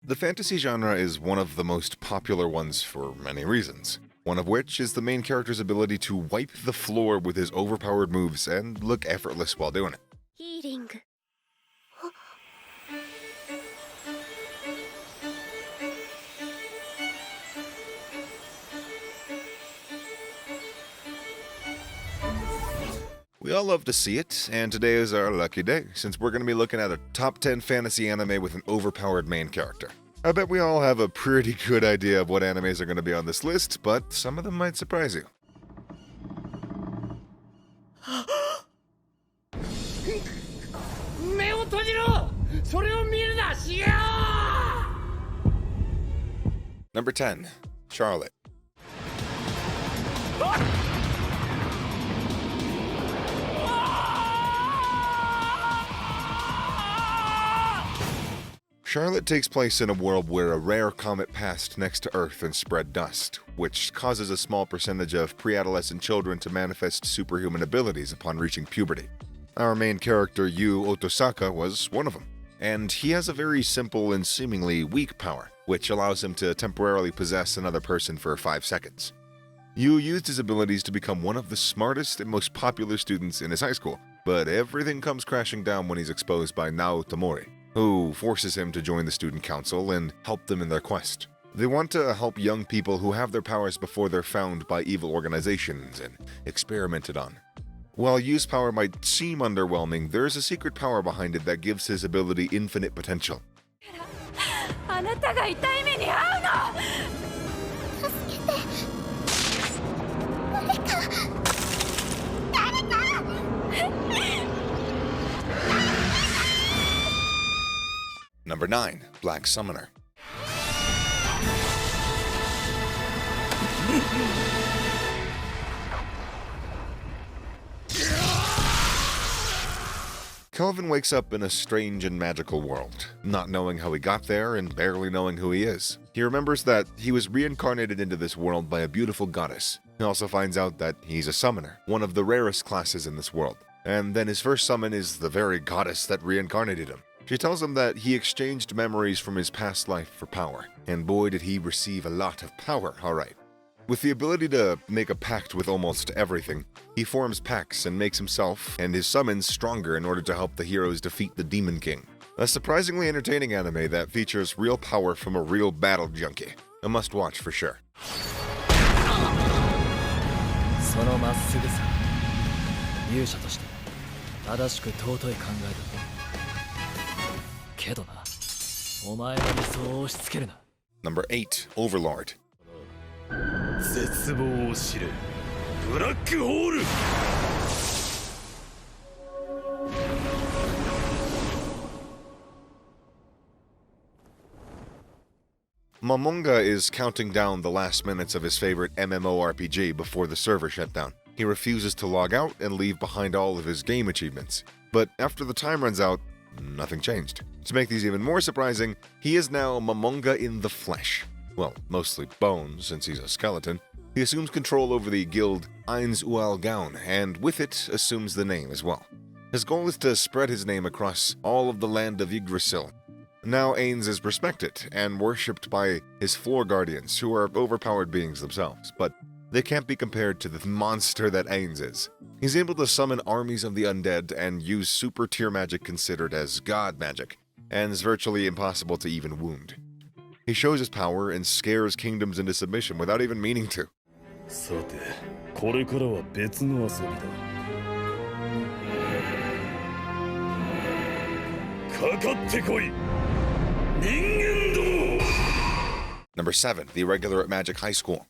The fantasy genre is one of the most popular ones for many reasons, one of which is the main character's ability to wipe the floor with his overpowered moves and look effortless while doing it. Healing. We all love to see it, and today is our lucky day, since we're going to be looking at a top 10 fantasy anime with an overpowered main character. I bet we all have a pretty good idea of what animes are going to be on this list, but some of them might surprise you. Number 10. Charlotte. Charlotte takes place in a world where a rare comet passed next to Earth and spread dust, which causes a small percentage of pre-adolescent children to manifest superhuman abilities upon reaching puberty. Our main character, Yu Otosaka, was one of them, and he has a very simple and seemingly weak power, which allows him to temporarily possess another person for 5 seconds. Yu used his abilities to become one of the smartest and most popular students in his high school, but everything comes crashing down when he's exposed by Nao Tomori, who forces him to join the student council and help them in their quest. They want to help young people who have their powers before they're found by evil organizations and experimented on. While Yu's power might seem underwhelming, there's a secret power behind it that gives his ability infinite potential. Number 9. Black Summoner. Kelvin wakes up in a strange and magical world, not knowing how he got there and barely knowing who he is. He remembers that he was reincarnated into this world by a beautiful goddess. He also finds out that he's a summoner, one of the rarest classes in this world. And then his first summon is the very goddess that reincarnated him. She tells him that he exchanged memories from his past life for power, and boy did he receive a lot of power, alright. With the ability to make a pact with almost everything, he forms pacts and makes himself and his summons stronger in order to help the heroes defeat the Demon King. A surprisingly entertaining anime that features real power from a real battle junkie. A must-watch for sure. Number 8. Overlord. Momonga is counting down the last minutes of his favorite MMORPG before the server shut down. He refuses to log out and leave behind all of his game achievements. But after the time runs out, nothing changed. To make these even more surprising, he is now Momonga in the flesh. Well, mostly bones, since he's a skeleton. He assumes control over the guild Eins Ual Gaun, and with it, assumes the name as well. His goal is to spread his name across all of the land of Yggdrasil. Now Ains is respected and worshipped by his floor guardians, who are overpowered beings themselves, but they can't be compared to the monster that Ains is. He's able to summon armies of the undead and use super tier magic considered as god magic, and is virtually impossible to even wound. He shows his power and scares kingdoms into submission without even meaning to. Number 7. The Irregular at Magic High School.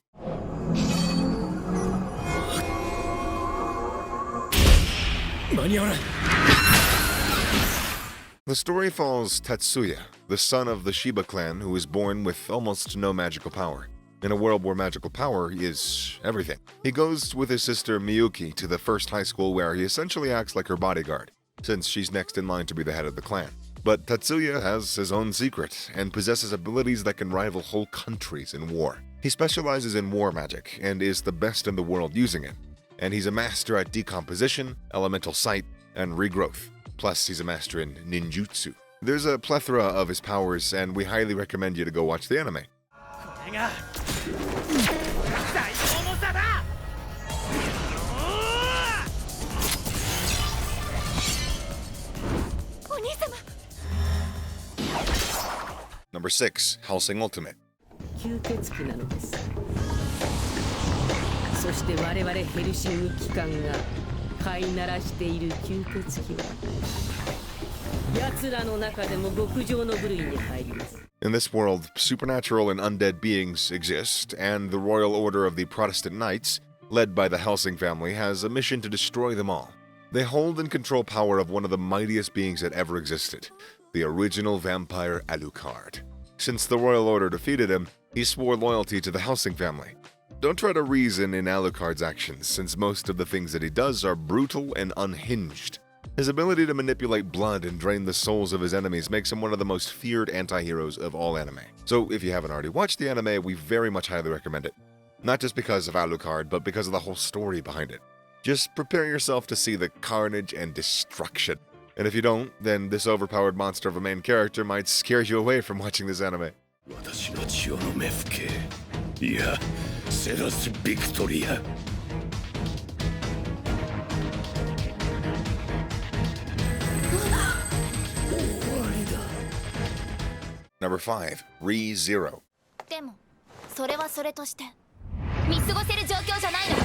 The story follows Tatsuya, the son of the Shiba clan who is born with almost no magical power. In a world where magical power is everything. He goes with his sister Miyuki to the first high school where he essentially acts like her bodyguard, since she's next in line to be the head of the clan. But Tatsuya has his own secret and possesses abilities that can rival whole countries in war. He specializes in war magic and is the best in the world using it. And he's a master at decomposition, elemental sight, and regrowth. Plus, he's a master in ninjutsu. There's a plethora of his powers, and we highly recommend you to go watch the anime. Number 6, Helsing Ultimate. 吸血鬼なのです。そして我々ヘルシング機関が飼いならしている吸血鬼は奴らの中でも極上の部類に入ります。In this world, supernatural and undead beings exist, and the Royal Order of the Protestant Knights, led by the Helsing family, has a mission to destroy them all. They hold and control power of one of the mightiest beings that ever existed, the original vampire Alucard. Since the Royal Order defeated him, he swore loyalty to the Helsing family. Don't try to reason in Alucard's actions, since most of the things that he does are brutal and unhinged. His ability to manipulate blood and drain the souls of his enemies makes him one of the most feared anti-heroes of all anime. So if you haven't already watched the anime, we very much highly recommend it. Not just because of Alucard, but because of the whole story behind it. Just prepare yourself to see the carnage and destruction. And if you don't, then this overpowered monster of a main character might scare you away from watching this anime. Number 5, ReZero. でもそれはそれとして見過ごせる状況じゃないの。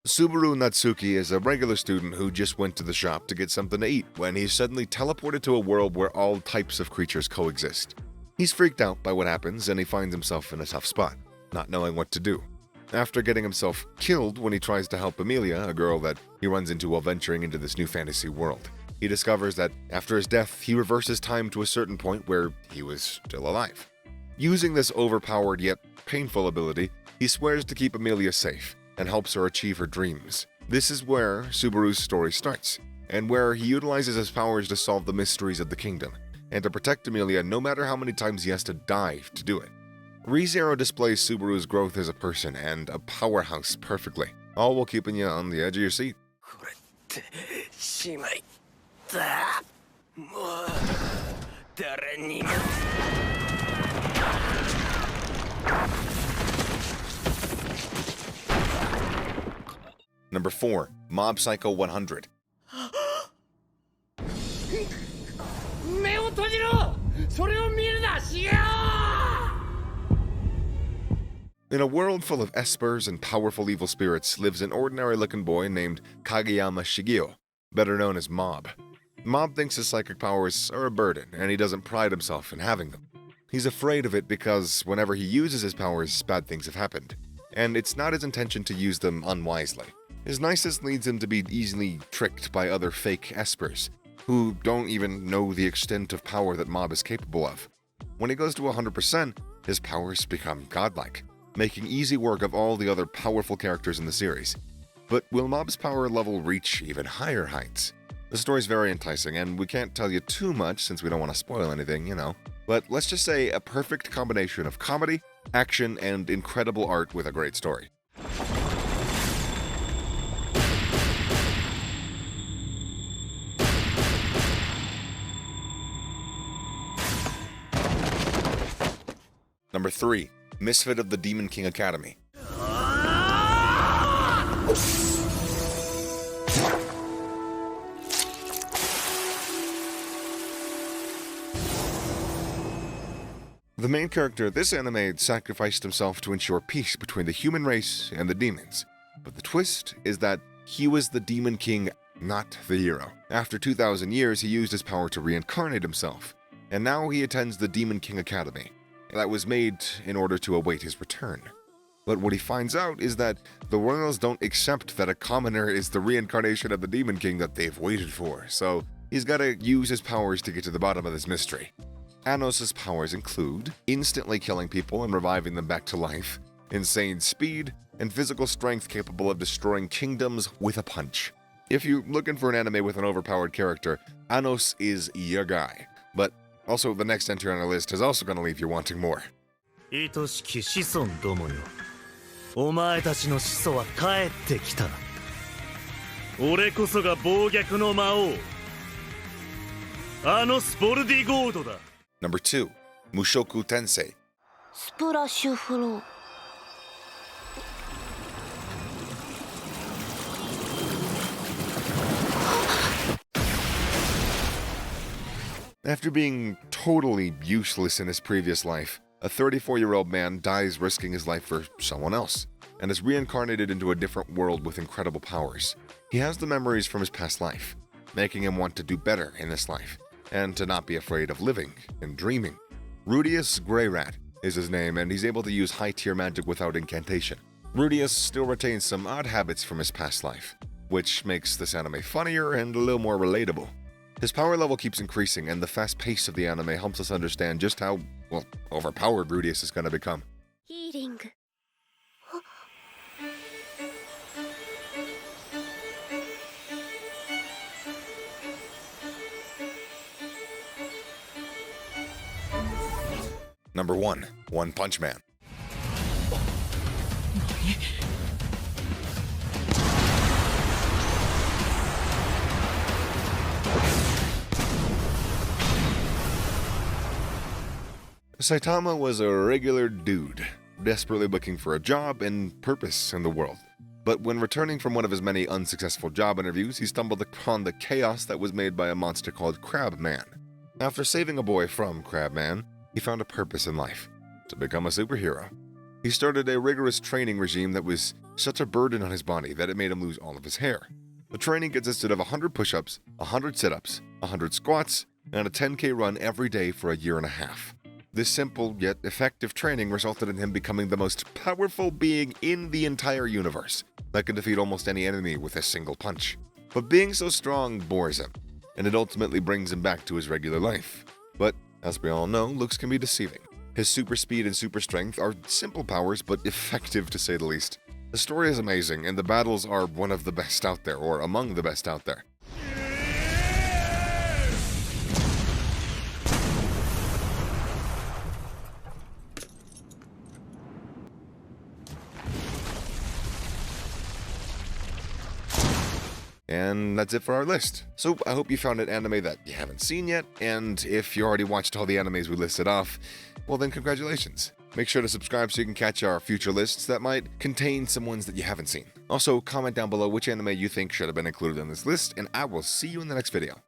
Subaru Natsuki is a regular student who just went to the shop to get something to eat when he's suddenly teleported to a world where all types of creatures coexist. He's freaked out by what happens and he finds himself in a tough spot, not knowing what to do. After getting himself killed when he tries to help Amelia, a girl that he runs into while venturing into this new fantasy world, he discovers that after his death, he reverses time to a certain point where he was still alive. Using this overpowered yet painful ability, he swears to keep Amelia safe and helps her achieve her dreams. This is where Subaru's story starts, and where he utilizes his powers to solve the mysteries of the kingdom, and to protect Amelia no matter how many times he has to die to do it. ReZero displays Subaru's growth as a person and a powerhouse perfectly, all while keeping you on the edge of your seat. Number 4, Mob Psycho 100. In a world full of espers and powerful evil spirits lives an ordinary-looking boy named Kageyama Shigeo, better known as Mob. Mob thinks his psychic powers are a burden, and he doesn't pride himself in having them. He's afraid of it because whenever he uses his powers, bad things have happened, and it's not his intention to use them unwisely. His niceness leads him to be easily tricked by other fake espers, who don't even know the extent of power that Mob is capable of. When he goes to 100%, his powers become godlike, making easy work of all the other powerful characters in the series. But will Mob's power level reach even higher heights? The story's very enticing, and we can't tell you too much since we don't want to spoil anything, you know. But let's just say a perfect combination of comedy, action, and incredible art with a great story. Number 3, Misfit of the Demon King Academy. The main character of this anime sacrificed himself to ensure peace between the human race and the demons. But the twist is that he was the Demon King, not the hero. After 2,000 years, he used his power to reincarnate himself, and now he attends the Demon King Academy. That was made in order to await his return. But what he finds out is that the royals don't accept that a commoner is the reincarnation of the Demon King that they've waited for, so he's gotta use his powers to get to the bottom of this mystery. Anos' powers include instantly killing people and reviving them back to life, insane speed, and physical strength capable of destroying kingdoms with a punch. If you're looking for an anime with an overpowered character, Anos is your guy. But also, the next entry on our list is also going to leave you wanting more. 愛しき子孫どもよ、お前たちの始祖は帰ってきた。俺こそが暴虐の魔王あのスポルディゴードだ Number 2. Mushoku Tensei. スプラッシュフロー After being totally useless in his previous life, a 34-year-old man dies risking his life for someone else, and is reincarnated into a different world with incredible powers. He has the memories from his past life, making him want to do better in this life, and to not be afraid of living and dreaming. Rudius Greyrat is his name, and he's able to use high-tier magic without incantation. Rudius still retains some odd habits from his past life, which makes this anime funnier and a little more relatable. His power level keeps increasing, and the fast pace of the anime helps us understand just how, well, overpowered Rudius is going to become. ヒーリング Number 1. One Punch Man. Saitama was a regular dude, desperately looking for a job and purpose in the world. But when returning from one of his many unsuccessful job interviews, he stumbled upon the chaos that was made by a monster called Crabman. After saving a boy from Crabman, he found a purpose in life: to become a superhero. He started a rigorous training regime that was such a burden on his body that it made him lose all of his hair. The training consisted of 100 push-ups, 100 sit-ups, 100 squats, and a 10K run every day for a year and a half. This simple yet effective training resulted in him becoming the most powerful being in the entire universe that can defeat almost any enemy with a single punch. But being so strong bores him, and it ultimately brings him back to his regular life. But, as we all know, looks can be deceiving. His super speed and super strength are simple powers, but effective to say the least. The story is amazing, and the battles are one of the best out there, or among the best out there. And that's it for our list. So I hope you found an anime that you haven't seen yet, and if you already watched all the animes we listed off, well then congratulations. Make sure to subscribe so you can catch our future lists that might contain some ones that you haven't seen. Also, comment down below which anime you think should have been included in this list, and I will see you in the next video.